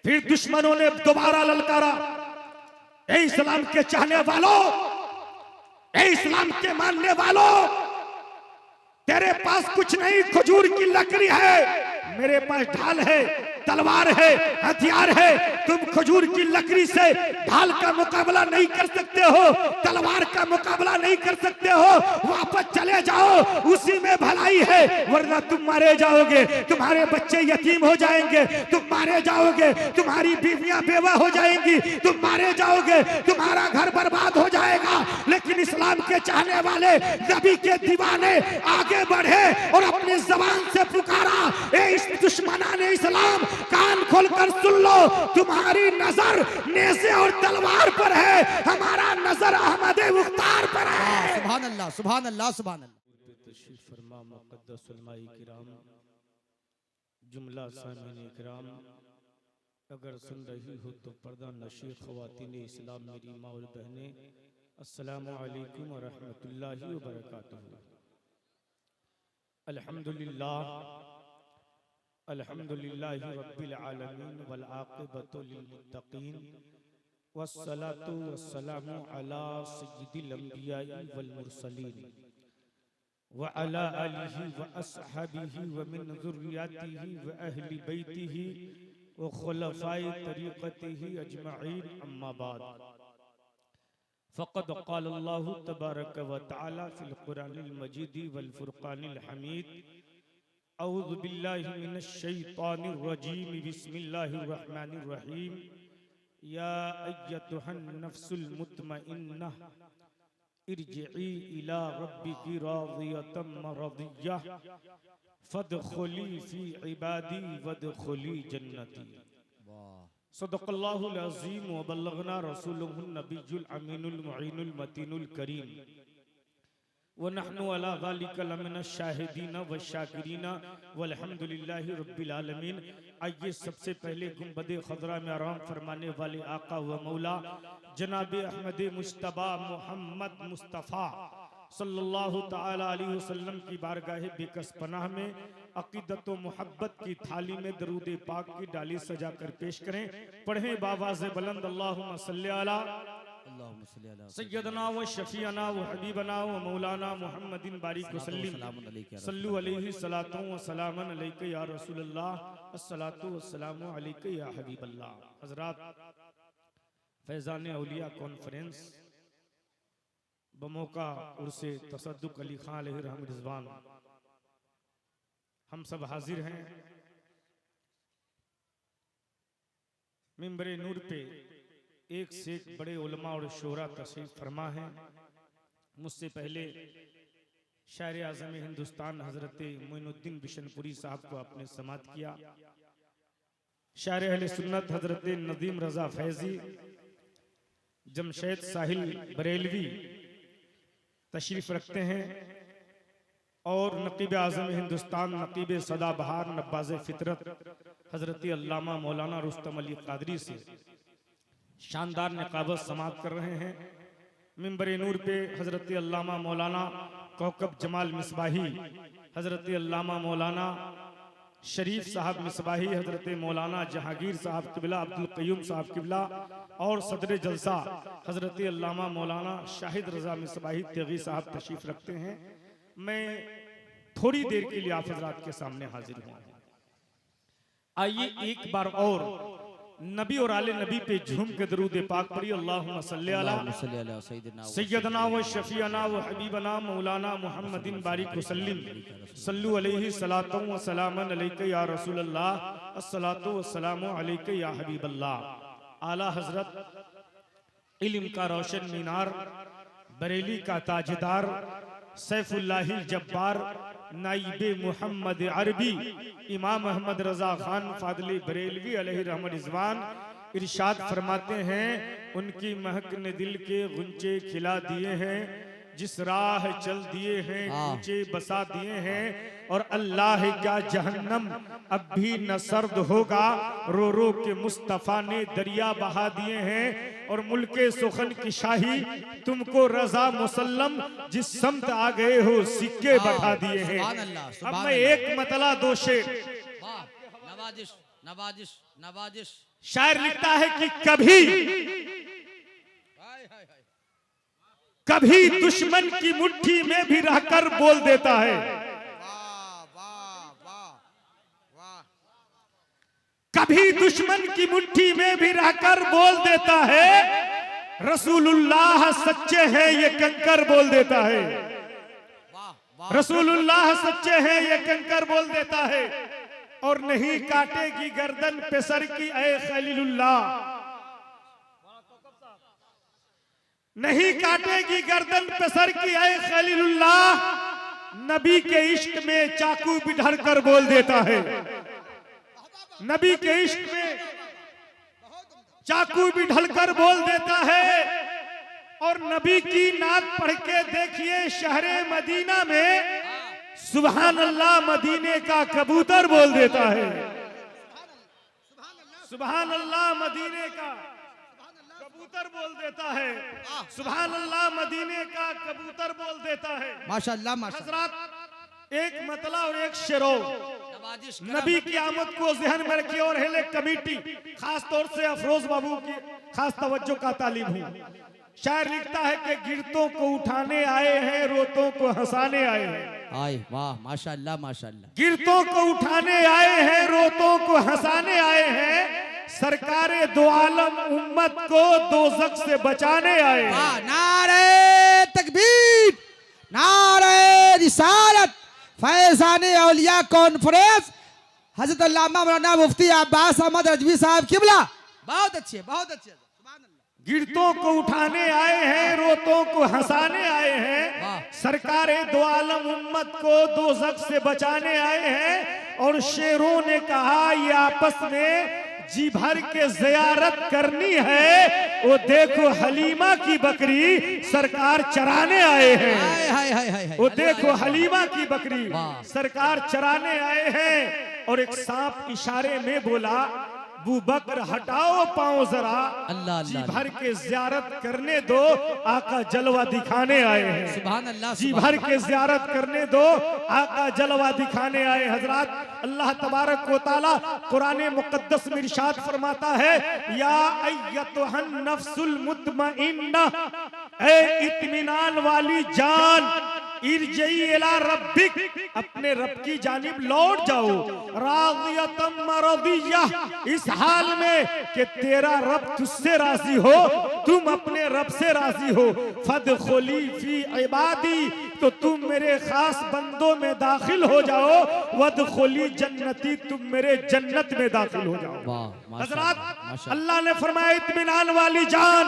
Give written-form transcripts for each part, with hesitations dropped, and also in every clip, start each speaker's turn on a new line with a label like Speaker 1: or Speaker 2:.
Speaker 1: फिर दुश्मनों ने दोबारा ललकारा, ए इस्लाम के चाहने वालों, ए इस्लाम के मानने वालों, तेरे पास कुछ नहीं, खजूर की लकड़ी है, मेरे पास ढाल है, तलवार है, हथियार है। तुम खजूर की लकड़ी से ढाल का मुकाबला नहीं कर सकते हो, तलवार का मुकाबला नहीं कर सकते हो, वापस चले जाओ, उसी में भलाई है, वरना तुम मारे जाओगे, तुम्हारे बच्चे यतीम हो जाएंगे, तुम मारे जाओगे, तुम्हारी बीवियां बेवा हो जाएंगी, तुम मारे जाओगे, तुम्हारा घर बर्बाद हो जाएगा। लेकिन इस्लाम के चाहने वाले, नबी के दीवाने आगे बढ़े और अपनी जबान से पुकारा, ए इस दुश्मनाने इस्लाम, कान खोलकर सुन लो, तुम्हारी नजर नेज़े और तलवार पर है, हमारा नजर अहमद मुख्तार पर है।
Speaker 2: सुभान अल्लाह, सुभान अल्लाह, सुभान अल्लाह।
Speaker 1: तशरीफ फरमा मुक़द्दस उलमाए किराम, जुमला सामीन किराम, अगर सुन रही हो तो पर्दा नशी ख़वातीन इस्लाम, मेरी माँ और बहनें, अस्सलामु अलैकुम व रहमतुल्लाहि व बरकातुहू। अल्हम्दुलिल्लाह अल्हम्दुलिल्लाहि रब्बिल आलमीन वल आक़िबतु लिल मुत्तक़ीन वस्सलातु वस्सलामु अला सय्यिदिल अंबिया'i वल मुरसलीन व अला आलिहि व अस्हाबिहि व मिन ज़ुर्रिय्यतिहि व अहलि बैतिहि व खुलफ़ाए तरीक़तिहि अजमईन, अम्मा बाद। फ़क़द क़ाल अल्लाहु तबारक व तआला फ़िल क़ुरानिल मजीद वल फ़ुरक़ानिल हमीद, औज़ु बिल्लाहि मिनश शैतानिर रजीम, बिस्मिल्लाहिर रहमानिर रहीम। या अय्यतुहन नफ्सुल मुतमइन्नह इरजिई इला रब्बिकी राज़ियतम मरदिय्यह फदखुली फ़ी इबादी वदखुली जन्नती। सदक़ल्लाहुल अज़ीम व बल्लगना रसूलुहुन नबियुल अमीनुल मुईनुल मतीनुल करीम व नहनु अला ज़ालिका लमिनश शाहिदीन व शाकिरीन वल्हम्दुलिल्लाहि रब्बिल आलमीन। आइए सबसे पहले गुंबदे खज़रा में आराम फरमाने वाले आका व मौला जनाब अहमद मुश्तबा मोहम्मद मुस्तफ़ा सल्लल्लाहु ताला अलैहि वसल्लम की बारगाह बेकस पनाह में अक़ीदत व मोहब्बत की थाली में दरूद पाक की डाली सजा कर पेश करें। पढ़ें बावाज़ बुलंद, अल्लाहुम्मा सल्ली अला सय्यदना व शफीअना व हबीबना व मौलाना मुहम्मदिन बारिक वसल्लिम, सल्लु अलैहि सलातु व सलामन अलैका या रसूलल्लाह, अस्सलातु व सलामु अलैका या हबीबल्लाह। हज़रात, फैज़ान औलिया कॉन्फ्रेंस बमौका उर्से तसद्दुक़ अली खान अलैहि रहम रिज़वान, हम सब हाजिर हैं मिंबरे नूर पे। एक से एक बड़े उलमा और शोरा तशरीफ फरमा है। मुझसे पहले शायर आज़म हिंदुस्तान हजरत मोइनुद्दीन बिशनपुरी साहब को आपने समात किया। शायर अहले सुन्नत हजरत नदीम रजा फैजी जमशेद साहिल बरेलवी तशरीफ रखते हैं और नकीब आज़म हिंदुस्तान, नकीब सदाबहार, नब्बाज़ फितरत हजरत अल्लामा मौलाना रुस्तम अली क़ादरी से शानदार निकाबत समाप्त कर रहे हैं। मिंबर नूर पे हजरत अल्लामा मौलाना कौकब जमाल मिसबाही, हजरत अल्लामा मौलाना शरीफ साहब मिसबाही, हजरत मौलाना जहांगीर साहब किबला, अब्दुल क़य्यूम साहब किबला और सदर जलसा हजरत अल्लामा मौलाना शाहिद रजा मिसबाही तेगी साहब तशरीफ रखते हैं। मैं थोड़ी देर के लिए आप हजरात के सामने हाजिर हूँ। आइए एक बार और नबी और आले नबी पे झूम के दरूद पाक पढ़िए। अल्लाहुम्मा सल्ली अला सय्यदना व शफीअना व हबीबना मौलाना मुहम्मदिन बारिक वसल्लिम, सल्लु अलैहि सलातु व सलामन अलैका या रसूलल्लाह, अस्सलातु व सलामु अलैका या हबीबल्लाह। आला हजरत इल्म का रोशन मीनार, बरेली का ताजदार, सैफुल्लाही जब्बार, नाइबे मुहम्मद अरबी, इमाम अहमद रजा खान फादली बरेलवी अलैहि रहम रिज़वान इरशाद फरमाते हैं, उनकी महक ने दिल के गुंचे खिला दिए हैं, जिस राह चल दिए हैं ऊंचे बसा दिए हैं, और अल्लाह का जहन्नम अब भी न सर्द होगा, रो रो के मुस्तफा ने दरिया बहा दिए हैं, और मुल्के सुखन की शाही तुमको रजा मुसल्लम, जिस समत आ गए हो सिक्के बढ़ा दिए हैं। अब मैं एक मतला दो शेर
Speaker 2: नवाजिश नवाजिश।
Speaker 1: शायर लिखता है कि कभी दुश्मन की मुट्ठी में भी रहकर बोल देता है।
Speaker 2: वाह वाह वाह वाह।
Speaker 1: कभी दुश्मन की मुट्ठी में भी रहकर बोल देता है। रसूलुल्लाह सच्चे हैं ये कंकर बोल देता है।
Speaker 2: वाह वाह।
Speaker 1: रसूलुल्लाह सच्चे हैं ये कंकर बोल देता है। और नहीं काटेगी गर्दन पे सर की ऐ खलीलुल्लाह, नहीं काटेगी गर्दन पे सर की ऐ खलीलुल्लाह। नबी के इश्क में चाकू भी धर कर बोल देता है। नबी के इश्क में चाकू भी ढलकर बोल देता है। और नबी की नात पढ़ के देखिए शहरे मदीना में सुभान अल्लाह मदीने का कबूतर बोल देता है। सुभान अल्लाह मदीने का कबूतर बोल देता है। सुभान अल्लाह मदीने का कबूतर बोल देता है।
Speaker 2: माशाअल्लाह माशाअल्लाह।
Speaker 1: हजरत एक मतला और एक शेरो
Speaker 2: नवाजिश
Speaker 1: नबी की आमद को जहन में रखी और हेले कमेटी खास तौर से अफरोज बाबू की खास तवज्जो का तालिब हूँ। शायर लिखता है कि गिरतों को उठाने आए हैं, रोतों को हंसाने आए हैं।
Speaker 2: आए वाह माशाअल्लाह माशाअल्लाह।
Speaker 1: गिरतों को उठाने आए हैं, रोतों को हंसाने आए हैं। सरकारे दो आलम उम्मत को दोज़ख से बचाने आए हैं।
Speaker 2: वाह। नारे तकबीर, नारे रिसालत, फैज़ाने औलिया कॉन्फ्रेंस, हजरत अल्लामा मौलाना मुफ्ती अब्बास अहमद रजवी साहब किबला। बहुत अच्छे बहुत अच्छे।
Speaker 1: गिरतों को उठाने आए हैं, रोतों को हंसाने आए हैं। सरकारे दो आलम उम्मत को दोज़ख से बचाने आए हैं। और शेरों ने कहा ये आपस में जी भर के ज़ियारत करनी है। वो देखो हलीमा की बकरी सरकार चराने आए हैं।
Speaker 2: हाय हाय हाय।
Speaker 1: वो देखो हलीमा की बकरी सरकार चराने आए हैं। और एक सांप इशारे में बोला अबू बकर हटाओ पांव जरा,
Speaker 2: अल्लाह
Speaker 1: जी
Speaker 2: अल्लाह।
Speaker 1: भर के ज़ियारत करने दो, आका जलवा दिखाने आए हैं।
Speaker 2: सुभान अल्लाह।
Speaker 1: जी भर के ज़ियारत करने दो, आका जलवा दिखाने आए। हजरात अल्लाह तबारक व तआला कुरान मुक़द्दस में इरशाद फरमाता है या अय्यतुहन नफ्सुल मुतमइन्ना, ए इत्मीनान वाली जान, इरजई इला रब्बिक, अपने रब की जानिब लौट जाओ। राज़ियतम मरदिया, इस हाल में कि तेरा रब तुझसे राजी हो, तुम अपने रब से राजी हो। फदखुली फी इबादी, तो तुम मेरे खास बंदों में दाखिल हो जाओ। वदखुली जन्नती, तुम मेरे जन्नत में दाखिल हो जाओ। हजरात अल्लाह ने फरमाया इत्मीनान वाली जान,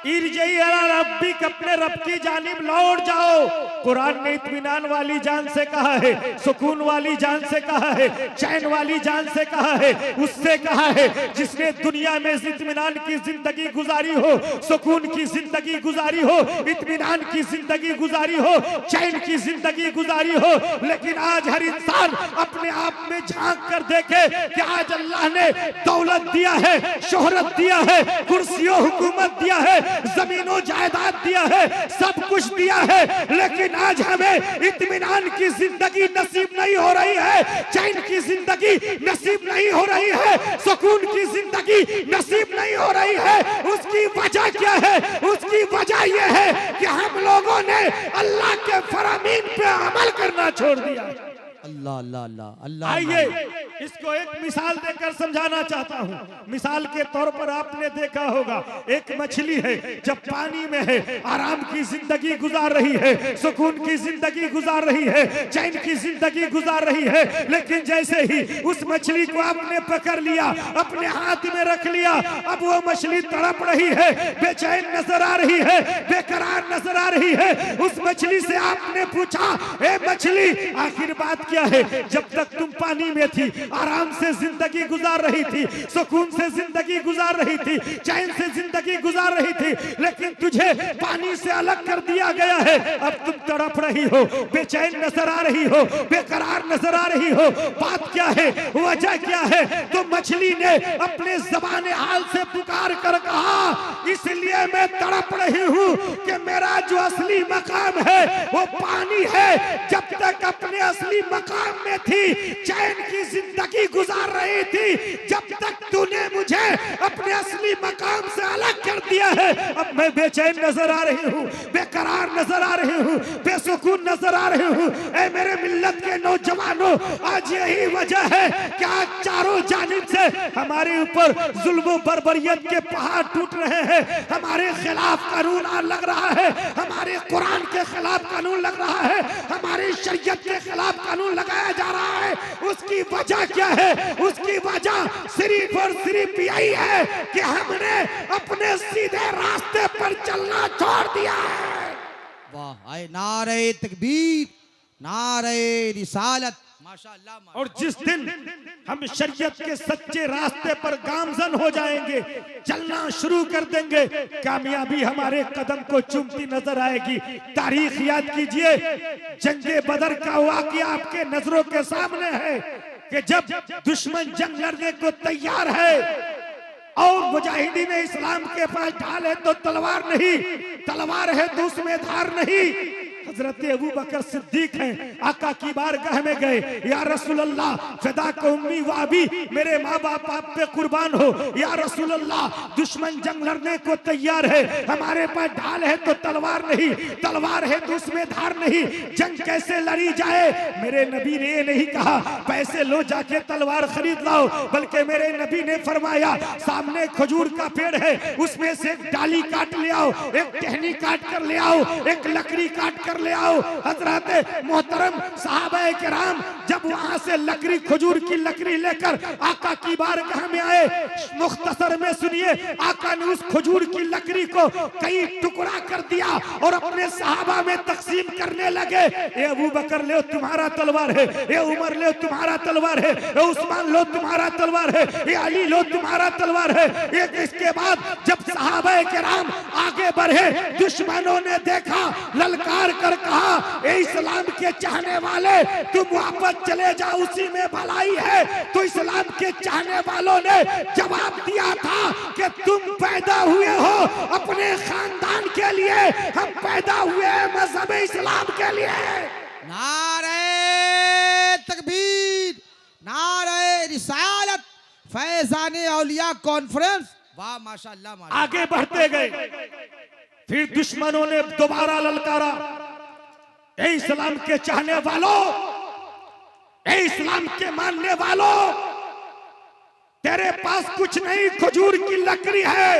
Speaker 1: इरजई अला रब्बिक, अपने रब की जानिब लौट जाओ। कुरान ने इत्मीनान वाली जान से कहा है, सुकून वाली जान से कहा है, चैन वाली जान से कहा है। उससे कहा है जिसने दुनिया में इत्मीनान की जिंदगी गुजारी हो, सुकून की जिंदगी गुजारी हो, इत्मीनान की जिंदगी गुजारी हो, चैन की जिंदगी गुजारी हो। लेकिन आज हर इंसान अपने आप में झांक कर देखे कि आज अल्लाह ने दौलत दिया है, शोहरत दिया है, कुर्सियों हुकूमत दिया है, जमीनों जायदाद दिया है, सब कुछ दिया है। लेकिन आज हमें इत्मीनान की जिंदगी नसीब नहीं हो रही है, चैन की जिंदगी नसीब नहीं हो रही है, सुकून की जिंदगी नसीब नहीं हो रही है। उसकी वजह क्या है? उसकी वजह यह है कि हम लोगों ने अल्लाह के फरामीन पे अमल करना छोड़ दिया।
Speaker 2: अल्लाह अल्लाह अल्लाह अल्लाह।
Speaker 1: आइए इसको एक मिसाल देकर समझाना चाहता हूँ। मिसाल के तौर पर आपने देखा होगा एक मछली है, जब पानी में है आराम की जिंदगी गुजार रही है, सुकून की जिंदगी गुजार रही है, चैन की जिंदगी गुजार रही है। लेकिन जैसे ही उस मछली को आपने पकड़ लिया, अपने हाथ में रख लिया, अब वो मछली तड़प रही है, बेचैन नजर आ रही है, बेकरार नजर आ रही है। उस मछली से आपने पूछा, ए मछली आखिर बात क्या है? जब तक तुम पानी में थी, आराम से जिंदगी गुजार रही थी, सुकून से जिंदगी गुजार रही थी, चैन से जिंदगी गुजार रही थी, लेकिन तुझे पानी से अलग कर दिया गया है। अब तुम तड़प रही हो, बेचैन नजर आ रही हो, बेकरार नजर आ रही हो। बात क्या है? वजह क्या है? तो मछली ने अपने ज़बान हाल से पुकार कर कहा, इसलिए मैं तड़प रही हूँ कि मेरा जो असली मकाम है वो पानी है। जब तक अपने असली मकाम में थी, चैन की जिंदगी गुजार रही थी, जब तक तूने मुझे अपने असली मकाम से अलग कर दिया है, अब मैं बेचैन नजर आ रही हूँ, बेकरार नजर आ रही हूँ, बेसुकून नजर आ रही हूँ। ऐ मेरे मिल्लत के नौजवानों, आज यही वजह है कि आज चारों जानिब से हमारे ऊपर जुल्म बर्बरियत के पहाड़ टूट रहे हैं, हमारे खिलाफ कानून लग रहा है, हमारे कुरान के खिलाफ कानून लग रहा है, हमारी शरीयत के खिलाफ कानून लगाया जा रहा है। उसकी वजह क्या है? उसकी वजह सिर्फ और सिर्फ यही है कि हमने अपने सीधे रास्ते पर चलना छोड़ दिया है।
Speaker 2: वाह, आए नारे तकबीर, नारे रिसालत, माशाअल्लाह।
Speaker 1: और जिस दिन हम शरीयत के सच्चे रास्ते पर गामजन हो जाएंगे, चलना शुरू कर देंगे, कामयाबी हमारे कदम को चूमती नजर आएगी। तारीख याद कीजिए, जंगे बदर का वाकया आपके नजरों के सामने है कि जब दुश्मन जंग लड़ने को तैयार है और मुजाहिदीन इस्लाम के पास ढाल है तो तलवार नहीं, तलवार है तो उसमें धार नहीं। हजरत अबू बकर सिद्दीक हैं, आका की बारगाह में गए, या रसूल अल्लाह फिदा को उम्मी व अबी, मेरे माँ बाप आप पे कुर्बान हो, या रसूल अल्लाह दुश्मन जंग लड़ने को तैयार है, हमारे पास ढाल है तो तलवार नहीं, तलवार है तो उसमें धार नहीं, जंग कैसे लड़ी जाए? मेरे नबी ने ये नहीं कहा पैसे लो जाके तलवार खरीद लाओ, बल्कि मेरे नबी ने फरमाया सामने खजूर का पेड़ है, उसमें से एक डाली काट ले आओ, एक टहनी काट कर ले आओ, एक लकड़ी काट कर ले आओ। हजरत मोहतरम सहाबाए किराम जब वहां से लकड़ी, खजूर की लकड़ी लेकर आका की बारगाह में आए, मुख्तसर में सुनिए, आका ने उस खजूर की लकड़ी को कई टुकड़ा कर दिया और अपने सहाबा में तकसीम करने लगे। ये अबू बकर ले तुम्हारा तलवार है, ये उमर ले तुम्हारा तलवार है, ये उस्मान लो तुम्हारा तलवार है, ये अली लो तुम्हारा तलवार है। एक इसके बाद जब सहाबाए किराम आगे बढ़े, दुश्मनों ने देखा, ललकार कर कहा ए इस्लाम के चाहने वाले, तुम वापस चले जाओ, उसी में भलाई है। तो इस्लाम के चाहने वालों ने जवाब दिया था कि तुम पैदा हुए हो अपने खानदान के लिए, हम पैदा हुए हैं मजहब इस्लाम के लिए।
Speaker 2: नारे तकबीर, नारे रिसालत, फैजाने औलिया कॉन्फ्रेंस। वाह माशाअल्लाह, माशाअल्लाह।
Speaker 1: आगे बढ़ते गए, फिर दुश्मनों ने दोबारा ललकारा, ए इस्लाम के चाहने वालों, ए इस्लाम के मानने वालों, तेरे पास कुछ नहीं, खजूर की लकड़ी है,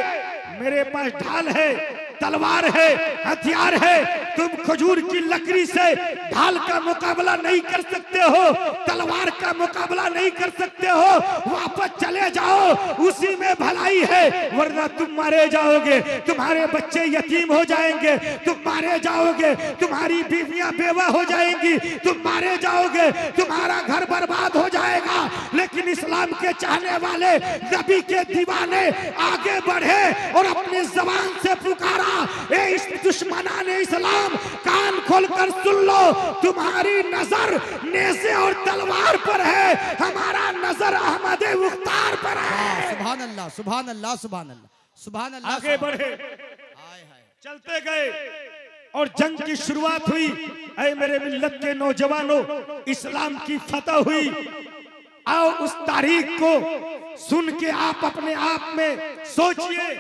Speaker 1: मेरे पास ढाल है, तलवार है, हथियार है। तुम खजूर की लकड़ी से ढाल का मुकाबला नहीं कर सकते हो, तलवार का मुकाबला नहीं कर सकते हो, वापस चले जाओ, उसी में भलाई है, वरना तुम मारे जाओगे, तुम्हारे बच्चे यतीम हो जाएंगे, तुम मारे जाओगे, तुम्हारी बीवियां बेवा हो जाएंगी, तुम मारे जाओगे, तुम्हारा घर बर्बाद हो जाएगा। लेकिन इस्लाम के चाहने वाले, नबी के दीवाने आगे बढ़े और अपनी जबान से पुकारा, ए इस दुश्मनाने इस्लाम, कान खोलकर सुन लो, तुम्हारी नजर नेज़े और तलवार पर है, हमारा नजर अहमद मुख्तार पर है।
Speaker 2: सुभान अल्लाह, सुभान अल्लाह, सुभान अल्लाह, सुभान अल्लाह।
Speaker 1: आगे बढ़े, चलते गए और जंग की शुरुआत हुई। ऐ मेरे मिल्लत के नौजवानों, इस्लाम की फतह हुई। आओ उस तारीख को सुन के आप अपने आप में सोचिए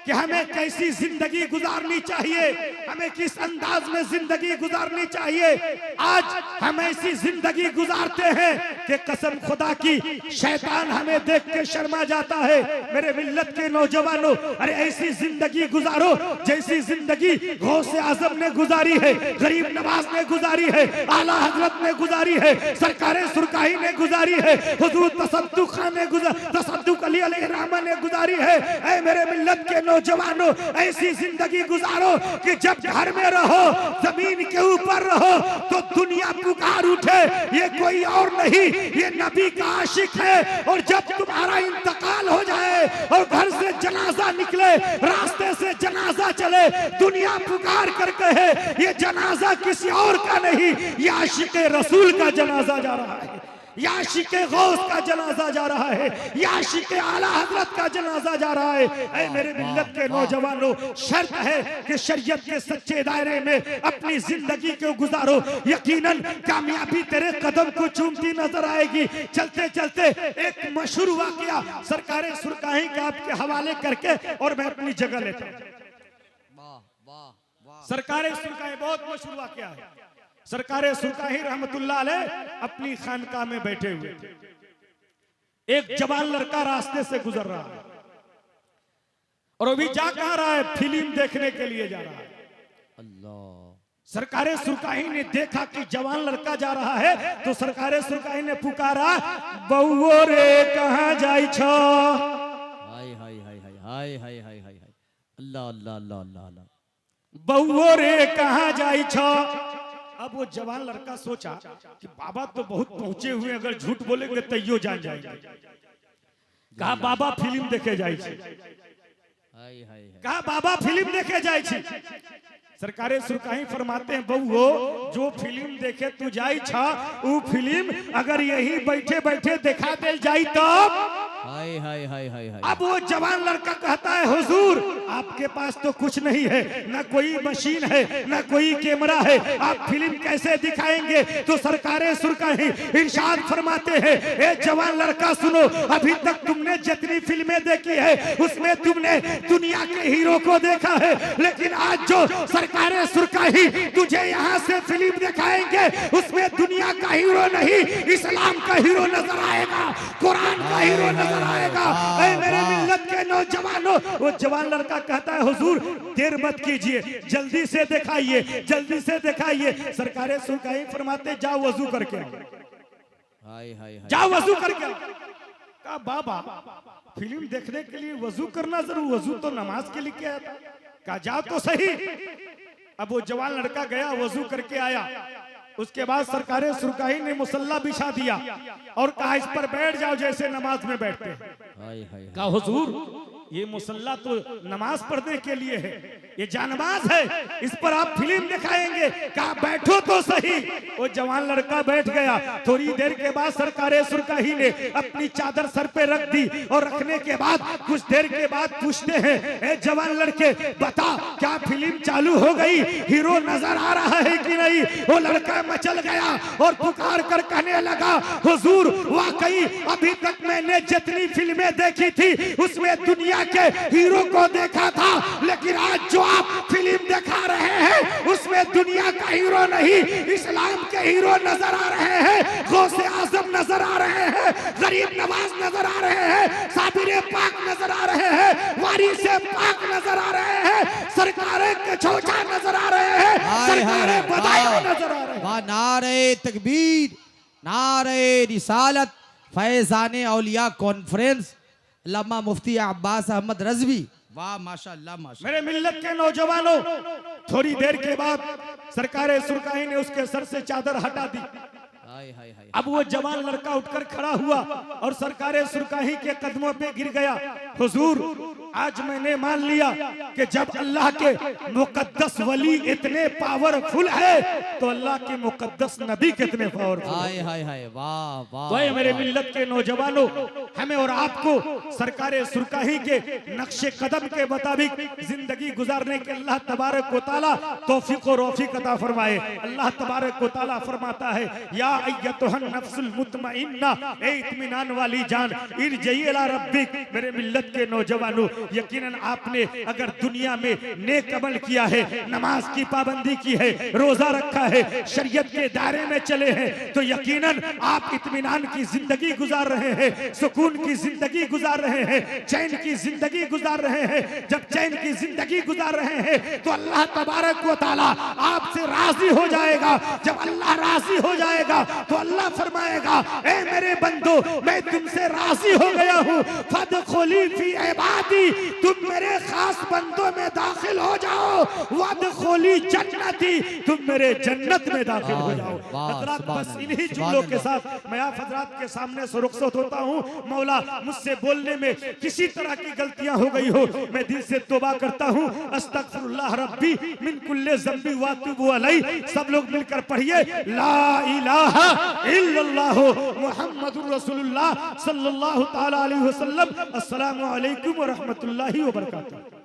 Speaker 1: कि हमें कैसी जिंदगी गुजारनी चाहिए, हमें किस अंदाज में जिंदगी गुजारनी चाहिए। आज हम ऐसी जिंदगी गुजारते हैं कि कसम खुदा की शैतान हमें देख के शर्मा जाता है। मेरे मिल्लत के नौजवानों, अरे ऐसी जिंदगी गुजारो जैसी जिंदगी गौसे आजम ने गुजारी है, गरीब नवाज ने गुजारी है, आला हजरत ने गुजारी है, सरकारे सुरकाही ने गुजारी है, हुजूर तसद्दुक खान ने तसद्दुक अली अलैहिर्रहमा ने गुजारी है। ऐ मेरे मिल्लत के नौजवानों, ऐसी जिंदगी गुजारो कि जब घर में रहो, जमीन के ऊपर रहो, तो दुनिया पुकार उठे, ये कोई और नहीं, ये नबी का आशिक है। और जब तुम्हारा इंतकाल हो जाए और घर से जनाजा निकले, रास्ते से जनाजा चले, दुनिया पुकार कर कहे ये जनाजा किसी और का नहीं, ये आशिक रसूल का जनाजा जा रहा है। या आशिक़े गौस का जनाजा जा रहा है, या आशिक़े आला हजरत का जनाजा जा रहा है। ऐ मेरे मिल्लत के नौजवानों, शर्त है कि शरीयत के सच्चे दायरे में अपनी जिंदगी को गुजारो। यकीनन कामयाबी तेरे कदम को चूमती नजर आएगी। चलते चलते एक मशहूर वाकया सरकारे सुरकाही का आपके हवाले करके और मैं अपनी जगह लेता हूं। सरकारे सुरकाही बहुत मशहूर वाकया है। सरकारे सुरकाही रहमतुल्लाह अलैह अपनी खानकाह में बैठे हुए थे। एक जवान लड़का रास्ते से गुजर रहा है और अभी जा कहां रहा है, फिल्म देखने के लिए जा रहा है।
Speaker 2: अल्लाह।
Speaker 1: सरकारे सुरकाही ने देखा कि जवान लड़का जा रहा है तो सरकारे सुरकाही ने पुकारा, बउओ रे कहां जाई छो।
Speaker 2: हाय हाय हाय हाय हाय हाय हाय हाय हाय, अल्लाह अल्लाह अल्लाह अल्लाह अल्लाह।
Speaker 1: बउओ रे कहां जाई छो। अब वो जवान लड़का सोचा कि बाबा तो बहुत पहुंचे हुए, अगर झूठ बोलेंगे तो यो जान जाएंगे। कहा बाबा फिल्म देखे जाई छी।
Speaker 2: हाय हाय हाय।
Speaker 1: कहा बाबा फिल्म देखे जाई छी। सरकारे सुरकाही फरमाते हैं, बउओ जो फिल्म देखे तू जाई छा, वो फिल्म अगर यही बैठे बैठे दिखा दे जाई तो।
Speaker 2: हाय हाय हाय हाय हाय।
Speaker 1: अब वो जवान लड़का कहता है, हुजूर आपके पास तो कुछ नहीं है, ना कोई मशीन है, ना कोई कैमरा है, आप फिल्म कैसे दिखाएंगे। तो सरकारे सुरकाही इरशाद फरमाते हैं, ए जवान लड़का सुनो, अभी तक तुमने जितनी फिल्में देखी है उसमें तुमने दुनिया के हीरो को देखा है, लेकिन आज जो सरकारे सुरकाही तुझे यहाँ से फिल्म दिखाएंगे उसमें दुनिया का हीरो नहीं, इस्लाम का हीरो नजर आएगा, कुरान का हीरो नजर आएगा। ऐ मेरे मिल्लत के नौजवानों, वो जवान लड़का कहता है, हुजूर देर मत कीजिए, जल्दी से दिखाइए, जल्दी से दिखाइए। सरकारे सुरकाही फरमाते, जाओ वजू करके आओ।
Speaker 2: हाय हाय हाय।
Speaker 1: जाओ वजू करके आओ। कहा बाबा फिल्म देखने के लिए वजू करना जरूर, वजू तो नमाज के लिए किया था। कहा जाओ तो सही। अब वो जवान लड़का गया, वजू करके आया। उसके बाद सरकारे सुरकाही ने मुसल्ला बिछा दिया और कहा इस पर बैठ जाओ जैसे नमाज में बैठते हैं।
Speaker 2: हाय हाय।
Speaker 1: कहा हुजूर ये मुसल्ला तो नमाज पढ़ने के लिए है, ये जानमाज है, इस पर आप फिल्म दिखाएंगे। कहा बैठो तो सही। वो जवान लड़का बैठ गया। थोड़ी देर के बाद सरकारे सुरकाही ने अपनी चादर सर पे रख दी और रखने के बाद कुछ देर के बाद पूछते हैं, ए जवान लड़के बता क्या फिल्म चालू हो गई, हीरो नजर आ रहा है कि नहीं। वो लड़का मचल गया और पुकार कर कहने लगा, हुजूर वाकई अभी तक मैंने जितनी फिल्में देखी थी उसमें दुनिया के हीरो को देखा था, लेकिन आज जो आप फिल्म दिखा रहे हैं उसमें दुनिया का हीरो नहीं, इस्लाम के हीरो नजर आ रहे हैं, गौसे आजम नजर आ रहे हैं, गरीब नवाज नजर आ रहे हैं, साबिरे पाक नजर आ रहे हैं, वारिसे पाक नजर आ रहे हैं, सरकारे के छोटा नजर आ रहे हैं, सरकारे बधाई नजर आ रहे हैं।
Speaker 2: नारे तकबीर, नारे रिसालत, फैजाने औलिया कॉन्फ्रेंस, अल्लामा मुफ्ती अब्बास अहमद रज़वी। वाह माशाअल्लाह माशाअल्लाह।
Speaker 1: मेरे मिल्लत के नौजवानों, थोड़ी देर के बाद सरकारे सुरकाही ने उसके सर से चादर हटा दी।
Speaker 2: हाय हाय हाय।
Speaker 1: अब वो जवान लड़का उठकर खड़ा हुआ और सरकारे सुरकाही के कदमों पे गिर गया। हुजूर आज मैंने मान लिया कि जब अल्लाह के मुकद्दस वली इतने पावरफुल है तो अल्लाह के मुकद्दस नबी कितने पावरफुल।
Speaker 2: हाय हाय हाय। वाह वाह।
Speaker 1: तो मेरे मिल्लत के नौजवानों, हमें और आपको सरकारे सुरकाही के नक्शे कदम के मुताबिक जिंदगी गुजारने के अल्लाह तबारक व तआला तौफीक और रौफीक अता फरमाए। अल्लाह तबारक व तआला फरमाता है, या अय्यतुहन नफ्सुल मुतमइन्ना, ए इत्मीनान वाली जान, इरजई इला रब्बिक। मेरे मिल्लत के नौजवानों, यकीनन आपने अगर दुनिया में नेक अमल किया है, नमाज की पाबंदी की है, रोजा रखा है, शरीयत के दायरे में चले हैं, तो यकीनन आप इत्मीनान की जिंदगी गुजार रहे हैं, सुकून की जिंदगी गुजार रहे हैं, चैन की जिंदगी गुजार रहे हैं। जब चैन की जिंदगी गुजार रहे हैं तो अल्लाह तबारक व तआला आपसे राजी हो जाएगा। जब अल्लाह राजी हो जाएगा तो अल्लाह फरमाएगा, ए मेरे बंदो मैं तुमसे राजी हो गया हूँ, फदखुली फी इबादी, तुम मेरे खास बंदों में दाखिल हो जाओ, वदखुली जन्नती, तुम मेरे जन्नत में दाखिल हो जाओ। हजरात, बस इन्हीं जुमलों के साथ मैं आप हजरात के सामने से रुखसत होता हूँ। मौला, मुझसे बोलने में किसी तरह की गलतियां हो गई हो, मैं दिल से तौबा करता हूँ। अस्तगफिरुल्लाह रब्बी मिन कुल्ले ज़ंबी व अतूबु अलैह। सब लोग मिलकर पढ़िए, ला इलाहा इल्लल्लाह मुहम्मदुर रसूलुल्लाह सल्लल्लाहु तआला अलैहि वसल्लम। अस्सलामु अलैकुम व रहमतुल्लाहि व बरकातुहू।